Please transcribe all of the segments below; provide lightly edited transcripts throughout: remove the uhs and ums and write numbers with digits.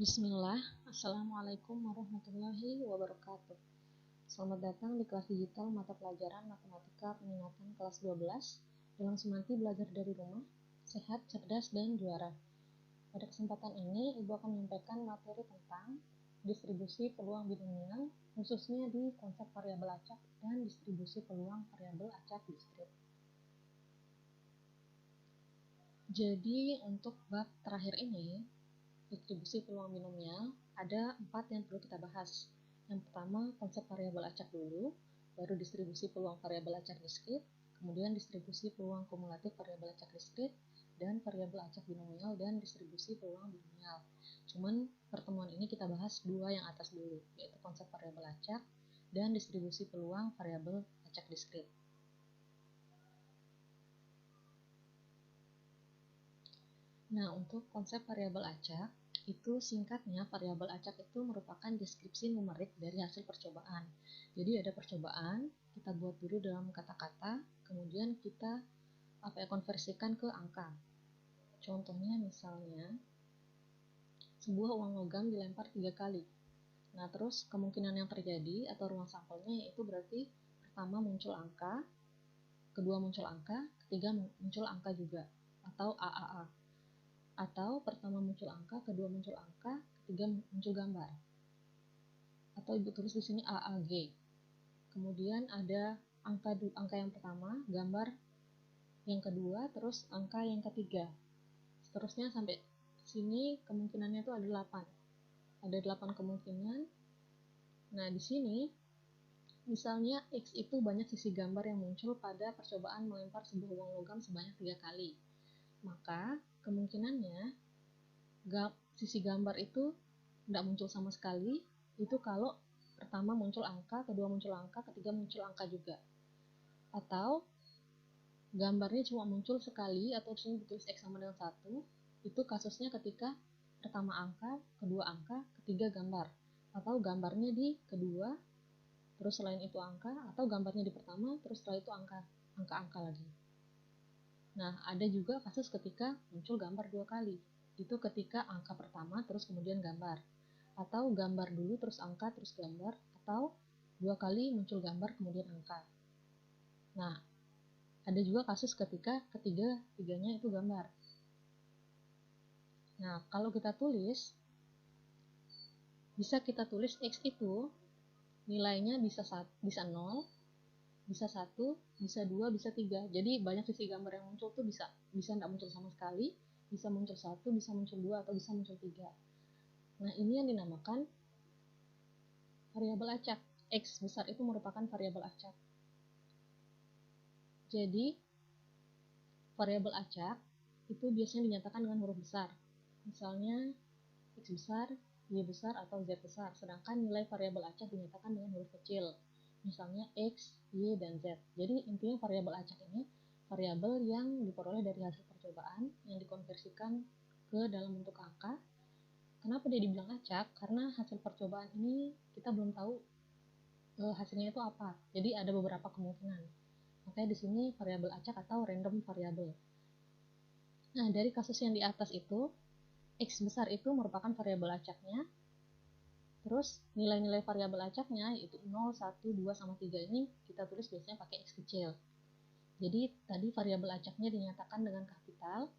Bismillah, Assalamualaikum warahmatullahi wabarakatuh. Selamat datang di kelas digital mata pelajaran Matematika Peminatan kelas 12 dalam semanti belajar dari rumah, sehat, cerdas, dan juara. Pada kesempatan ini, Ibu akan menyampaikan materi tentang distribusi peluang binomial, khususnya di konsep variabel acak dan distribusi peluang variabel acak diskrit. Jadi, untuk bab terakhir ini, distribusi peluang binomial, ada 4 yang perlu kita bahas. Yang pertama, konsep variabel acak dulu, baru distribusi peluang variabel acak diskrit, kemudian distribusi peluang kumulatif variabel acak diskrit, dan variabel acak binomial dan distribusi peluang binomial. Cuman pertemuan ini kita bahas 2 yang atas dulu, yaitu konsep variabel acak dan distribusi peluang variabel acak diskrit. Nah, untuk konsep variabel acak, itu singkatnya variabel acak itu merupakan deskripsi numerik dari hasil percobaan. Jadi ada percobaan, kita buat dulu dalam kata-kata, kemudian kita konversikan ke angka. Contohnya misalnya, sebuah uang logam dilempar 3 kali. Nah, terus kemungkinan yang terjadi atau ruang sampelnya yaitu berarti pertama muncul angka, kedua muncul angka, ketiga muncul angka juga, atau AAA. Atau pertama muncul angka, kedua muncul angka, ketiga muncul gambar. Atau Ibu tulis di sini AAG. Kemudian ada angka yang pertama, gambar yang kedua, terus angka yang ketiga. Seterusnya sampai sini kemungkinannya itu ada 8. Ada 8 kemungkinan. Nah, di sini misalnya X itu banyak sisi gambar yang muncul pada percobaan melempar sebuah uang logam sebanyak 3 kali. Maka kemungkinannya sisi gambar itu tidak muncul sama sekali, itu kalau pertama muncul angka, kedua muncul angka, ketiga muncul angka juga. Atau gambarnya cuma muncul sekali, atau di sini ditulis X sama dengan 1, itu kasusnya ketika pertama angka, kedua angka, ketiga gambar. Atau gambarnya di kedua, terus selain itu angka, atau gambarnya di pertama, terus setelah itu angka lagi. Nah, ada juga kasus ketika muncul gambar 2 kali. Itu ketika angka pertama, terus kemudian gambar. Atau gambar dulu, terus angka, terus gambar. Atau 2 kali muncul gambar, kemudian angka. Nah, ada juga kasus ketika ketiga-tiganya itu gambar. Nah, kalau kita tulis, bisa kita tulis X itu nilainya bisa 0, bisa 1, bisa 2, bisa 3. Jadi banyak sisi gambar yang muncul tuh bisa tidak muncul sama sekali, bisa muncul 1, bisa muncul 2, atau bisa muncul 3. Nah, ini yang dinamakan variabel acak. X besar itu merupakan variabel acak. Jadi, variabel acak itu biasanya dinyatakan dengan huruf besar. Misalnya, X besar, Y besar, atau Z besar. Sedangkan nilai variabel acak dinyatakan dengan huruf kecil. Misalnya X, Y, dan Z. Jadi intinya variabel acak ini variabel yang diperoleh dari hasil percobaan yang dikonversikan ke dalam bentuk angka. Kenapa dia dibilang acak? Karena hasil percobaan ini kita belum tahu hasilnya itu apa. Jadi ada beberapa kemungkinan. Makanya di sini variabel acak atau random variable. Nah, dari kasus yang di atas itu, X besar itu merupakan variabel acaknya. Terus nilai-nilai variabel acaknya yaitu 0, 1, 2, sama 3 ini kita tulis biasanya pakai X kecil. Jadi tadi variabel acaknya dinyatakan dengan kapital,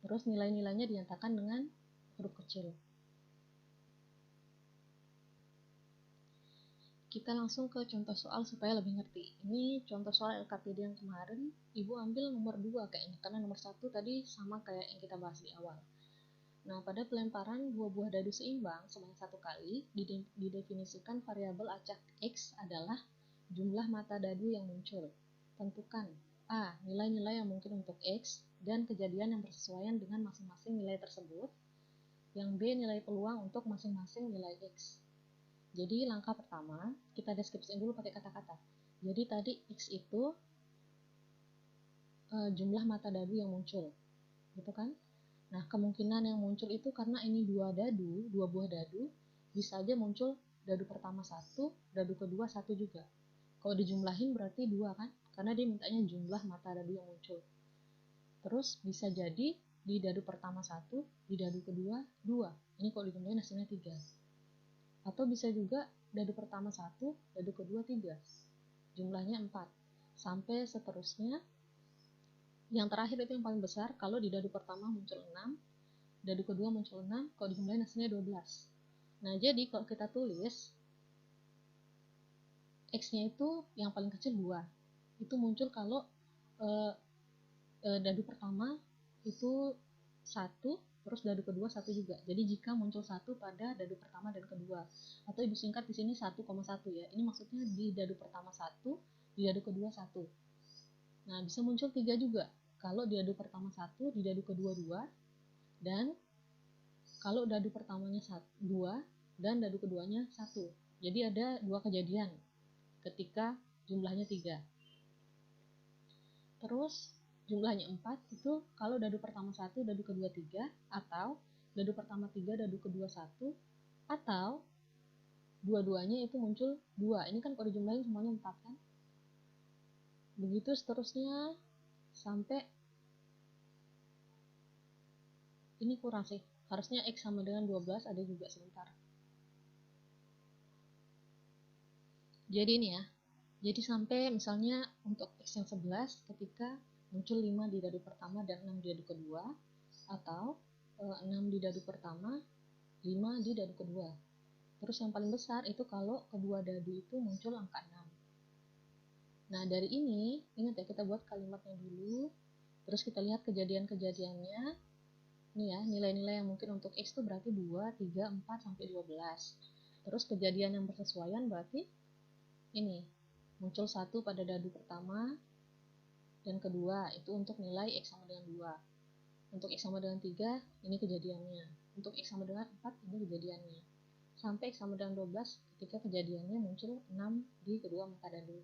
terus nilai-nilainya dinyatakan dengan huruf kecil. Kita langsung ke contoh soal supaya lebih ngerti. Ini contoh soal LKPD yang kemarin, Ibu ambil nomor 2 kayaknya, karena nomor 1 tadi sama kayak yang kita bahas di awal. Nah, pada pelemparan 2 buah dadu seimbang sebanyak 1 kali, didefinisikan variabel acak X adalah jumlah mata dadu yang muncul. Tentukan A. Nilai-nilai yang mungkin untuk X dan kejadian yang bersesuaian dengan masing-masing nilai tersebut. Yang B. Nilai peluang untuk masing-masing nilai X. Jadi langkah pertama, kita deskripsiin dulu pakai kata-kata. Jadi tadi X itu jumlah mata dadu yang muncul. Gitu kan? Nah, kemungkinan yang muncul itu karena ini 2 buah dadu, bisa aja muncul dadu pertama 1, dadu kedua 1 juga. Kalau dijumlahin berarti 2 kan? Karena dia mintanya jumlah mata dadu yang muncul. Terus bisa jadi di dadu pertama 1, di dadu kedua 2. Ini kalau kalau dijumlahin hasilnya 3. Atau bisa juga dadu pertama 1, dadu kedua 3, jumlahnya 4, sampai seterusnya. Yang terakhir itu yang paling besar, kalau di dadu pertama muncul 6, dadu kedua muncul 6, kalau dijumlahin hasilnya 12. Nah, jadi kalau kita tulis X-nya itu yang paling kecil 2. Itu muncul kalau dadu pertama itu 1, terus dadu kedua 1 juga. Jadi jika muncul 1 pada dadu pertama dan kedua. Atau ibu singkat di sini 1,1 ya. Ini maksudnya di dadu pertama 1, di dadu kedua 1. Nah, bisa muncul 3 juga. Kalau di dadu pertama 1, di dadu kedua 2, dan kalau dadu pertamanya 2 dan dadu keduanya 1. Jadi ada 2 kejadian ketika jumlahnya 3. Terus jumlahnya 4 itu kalau dadu pertama 1, dadu kedua 3, atau dadu pertama 3, dadu kedua 1, atau dua-duanya itu muncul 2. Ini kan kalau dijumlahin semuanya 4 kan. Begitu seterusnya sampai ini kurang sih. Harusnya X sama dengan 12 ada juga sebentar. Jadi ini ya. Jadi sampai misalnya untuk X yang 11 ketika muncul 5 di dadu pertama dan 6 di dadu kedua, atau 6 di dadu pertama, 5 di dadu kedua. Terus yang paling besar itu kalau kedua dadu itu muncul angka 6. Nah, dari ini, ingat ya, kita buat kalimatnya dulu, terus kita lihat kejadian-kejadiannya. Ini ya, nilai-nilai yang mungkin untuk X itu berarti 2, 3, 4, sampai 12. Terus kejadian yang bersesuaian berarti ini, muncul 1 pada dadu pertama dan kedua, itu untuk nilai X sama dengan 2. Untuk X sama dengan 3, ini kejadiannya. Untuk X sama dengan 4, ini kejadiannya. Sampai X sama dengan 12 ketika kejadiannya muncul 6 di kedua muka dadu.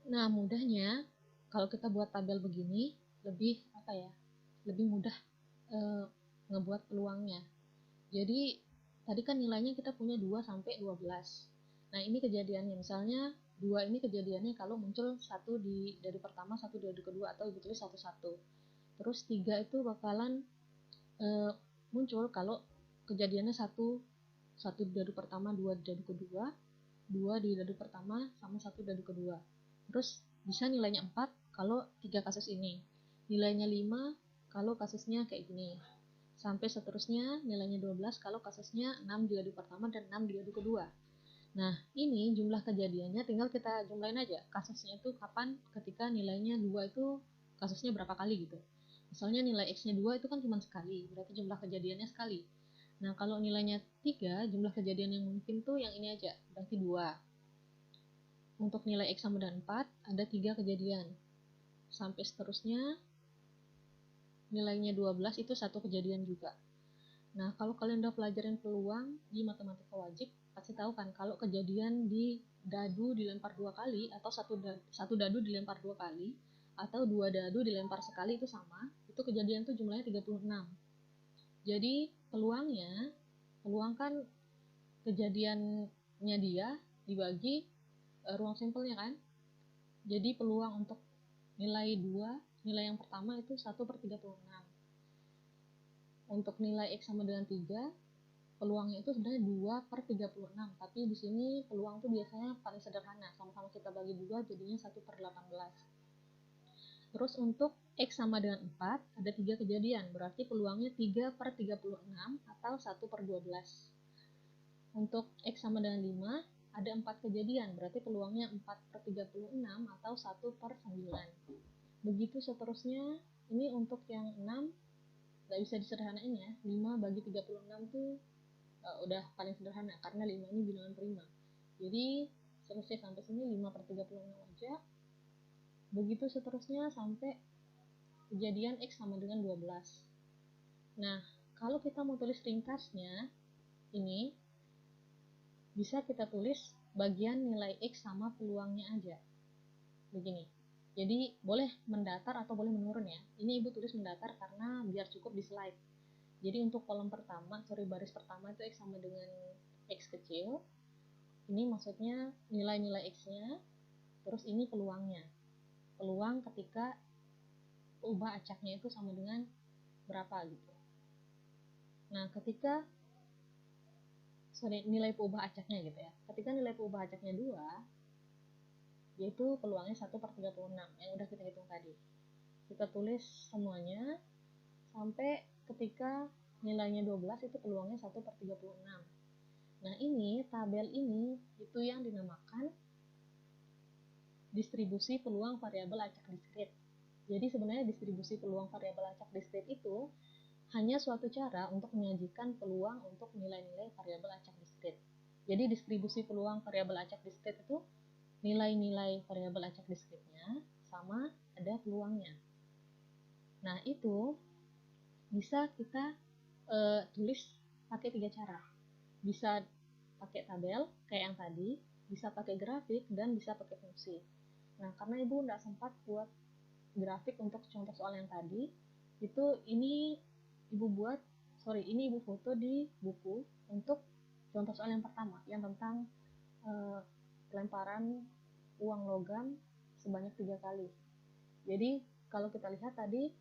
Nah, mudahnya kalau kita buat tabel begini lebih lebih mudah ngebuat peluangnya. Jadi tadi kan nilainya kita punya 2 sampai 12. Nah, ini kejadiannya, misalnya 2 ini kejadiannya kalau muncul 1 di dadu pertama, 1 di dadu kedua, atau ibu tulis 1-1. Terus 3 itu bakalan muncul kalau kejadiannya 1 di dadu pertama, 2 di dadu kedua, 2 di dadu pertama, sama 1 dadu kedua. Terus bisa nilainya 4 kalau 3 kasus ini. Nilainya 5 kalau kasusnya kayak gini. Sampai seterusnya nilainya 12 kalau kasusnya 6 di dadu pertama dan 6 di dadu kedua. Nah, ini jumlah kejadiannya tinggal kita jumlahin aja. Kasusnya itu kapan, ketika nilainya 2 itu kasusnya berapa kali gitu. Misalnya nilai X-nya 2 itu kan cuma sekali, berarti jumlah kejadiannya sekali. Nah, kalau nilainya 3, jumlah kejadian yang mungkin tuh yang ini aja, berarti 2. Untuk nilai X sama dengan 4, ada 3 kejadian. Sampai seterusnya nilainya 12 itu 1 kejadian juga. Nah, kalau kalian udah pelajarin peluang di matematika wajib, pasti tahu kan kalau kejadian di dadu dilempar 2 kali, atau satu dadu dilempar 2 kali, atau 2 dadu dilempar sekali itu sama, itu kejadian tuh jumlahnya 36. Jadi peluang kan kejadiannya dia dibagi ruang sampelnya kan. Jadi peluang untuk nilai 2, nilai yang pertama itu 1/36. Untuk nilai X sama dengan 3, peluangnya itu sebenarnya 2/36, tapi di sini peluang itu biasanya paling sederhana, sama-sama kita bagi 2 jadinya 1/18. Terus untuk X sama dengan 4, ada 3 kejadian, berarti peluangnya 3/36 atau 1/12. Untuk X sama dengan 5, ada 4 kejadian, berarti peluangnya 4/36 atau 1/9. Begitu seterusnya. Ini untuk yang 6 nggak bisa disederhanain ya. 5 bagi 36 tuh udah paling sederhana karena 5 ini bilangan prima. Jadi selesai sampai sini 5/36 aja. Begitu seterusnya sampai kejadian X sama dengan 12. Nah, kalau kita mau tulis ringkasnya, ini bisa kita tulis bagian nilai X sama peluangnya aja. Begini. Jadi boleh mendatar atau boleh menurun ya. Ini ibu tulis mendatar karena biar cukup di slide. Jadi untuk kolom pertama, baris pertama itu X sama dengan X kecil. Ini maksudnya nilai-nilai X-nya. Terus ini peluangnya. Peluang ketika ubah acaknya itu sama dengan berapa gitu. Nah, ketika nilai peubah acaknya gitu ya. Ketika nilai peubah acaknya 2, yaitu peluangnya 1/36 yang udah kita hitung tadi. Kita tulis semuanya sampai ketika nilainya 12 itu peluangnya 1/36. Nah, ini tabel ini itu yang dinamakan distribusi peluang variabel acak diskrit. Jadi sebenarnya distribusi peluang variabel acak diskrit itu hanya suatu cara untuk menyajikan peluang untuk nilai-nilai variabel acak diskrit. Jadi distribusi peluang variabel acak diskrit itu nilai-nilai variabel acak diskritnya sama ada peluangnya. Nah, itu bisa kita tulis pakai 3 cara. Bisa pakai tabel kayak yang tadi, bisa pakai grafik, dan bisa pakai fungsi. Nah, karena Ibu nggak sempat buat grafik untuk contoh soal yang tadi, ini Ibu foto di buku untuk contoh soal yang pertama, yang tentang pelemparan uang logam sebanyak 3 kali. Jadi, kalau kita lihat tadi,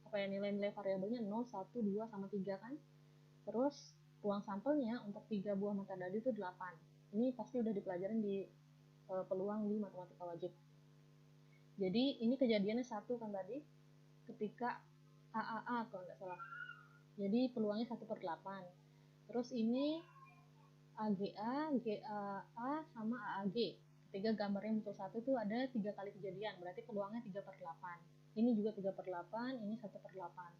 nilai-nilai variabelnya 0, 1, 2, sama 3 kan? Terus, uang sampelnya untuk 3 buah mata tadi itu 8. Ini pasti udah dipelajarin di peluang di matematika wajib. Jadi ini kejadiannya 1 kan tadi ketika AAA kalau nggak salah. Jadi peluangnya 1/8. Terus ini AGA, GAA, sama AAG. Ketika gambarnya muncul 1 itu ada 3 kali kejadian, berarti peluangnya 3/8. Ini juga 3/8, ini 1/8.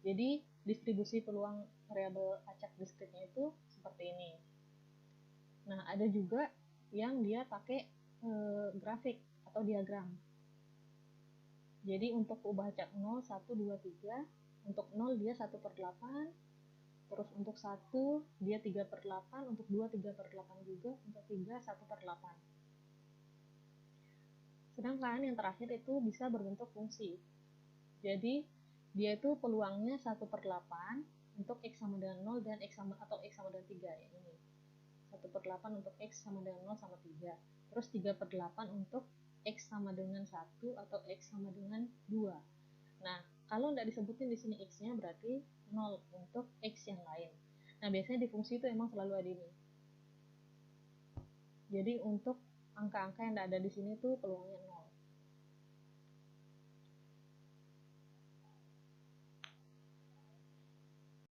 Jadi distribusi peluang variabel acak diskritnya itu seperti ini. Nah, ada juga yang dia pakai grafik atau diagram. Jadi untuk peubah acak 0, 1, 2, 3, untuk 0 dia 1/8, terus untuk 1 dia 3/8, untuk 2 3/8 juga, untuk 3 1/8. Sedangkan yang terakhir itu bisa berbentuk fungsi. Jadi dia itu peluangnya 1/8 untuk X sama dengan 0 dan X sama dengan 3 ya ini. 1/8 untuk X sama dengan 0 sama 3. Terus 3/8 untuk X sama dengan 1 atau X sama dengan 2. Nah, kalau nggak disebutin di sini X-nya berarti 0 untuk X yang lain. Nah, biasanya di fungsi itu emang selalu ada ini. Jadi untuk angka-angka yang nggak ada di sini tuh peluangnya 0.